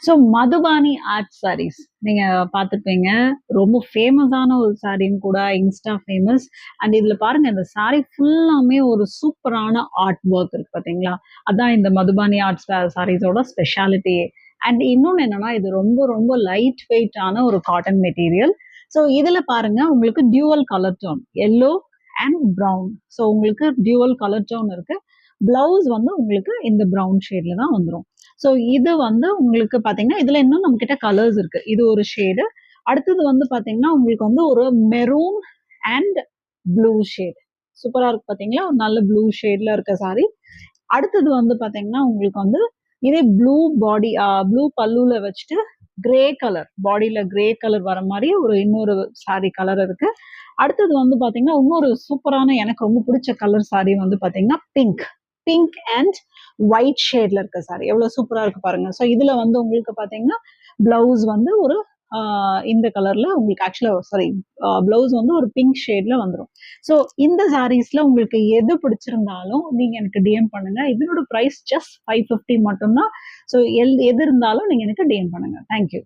So Madhubani art saris நீங்க பார்த்துருப்பீங்க. ரொம்ப ஃபேமஸான ஒரு சாரின்னு கூட, இன்ஸ்டா ஃபேமஸ். அண்ட் இதுல பாருங்க இந்த சாரி ஃபுல்லாமே ஒரு சூப்பரான ஆர்ட் ஒர்க் இருக்கு பார்த்தீங்களா? அதான் இந்த மதுபானி ஆர்ட் சாரீஸோட ஸ்பெஷாலிட்டியே. அண்ட் இன்னொன்னு என்னன்னா, இது ரொம்ப ரொம்ப லைட் வெயிட்டான ஒரு காட்டன் மெட்டீரியல். ஸோ இதுல பாருங்க உங்களுக்கு dual colour tone yellow and brown. So உங்களுக்கு டியூவல் கலர் டோன் இருக்கு. பிளவுஸ் வந்து உங்களுக்கு இந்த ப்ரவுன் ஷேட்ல தான் வந்துரும். ஸோ இது வந்து உங்களுக்கு பார்த்தீங்கன்னா, இதுல இன்னும் நம்மகிட்ட கலர்ஸ் இருக்கு. இது ஒரு ஷேடு. அடுத்தது வந்து பார்த்தீங்கன்னா, உங்களுக்கு வந்து ஒரு மெரூன் அண்ட் ப்ளூ ஷேட். சூப்பரா இருக்கு பார்த்தீங்களா? ஒரு நல்ல ப்ளூ ஷேட்ல இருக்க சாரி. அடுத்தது வந்து பார்த்தீங்கன்னா, உங்களுக்கு வந்து இதே ப்ளூ பாடி ப்ளூ பல்லுல வச்சுட்டு கிரே கலர் பாடியில கிரே கலர் வர மாரி ஒரு இன்னொரு சாரி கலர் இருக்கு. அடுத்தது வந்து பார்த்தீங்கன்னா, இன்னொரு சூப்பரான எனக்கு ரொம்ப பிடிச்ச கலர் சாரி வந்து பார்த்தீங்கன்னா, பிங்க். பிங்க் அண்ட் ஒயிட் ஷேட்ல இருக்க சாரி. எவ்வளவு சூப்பரா இருக்கு பாருங்க. ஸோ இதுல வந்து உங்களுக்கு பார்த்தீங்கன்னா, பிளவுஸ் வந்து ஒரு இந்த கலர்ல உங்களுக்கு ஆக்சுவலா சாரி பிளவுஸ் வந்து ஒரு பிங்க் ஷேட்ல வந்துரும். ஸோ இந்த சாரீஸ்ல உங்களுக்கு எது பிடிச்சிருந்தாலும் நீங்க எனக்கு டிஎம் பண்ணுங்க. இதனோட பிரைஸ் ஜஸ்ட் 550 மட்டும் தான். ஸோ எது இருந்தாலும் நீங்க எனக்கு டிஎம் பண்ணுங்க. Thank you.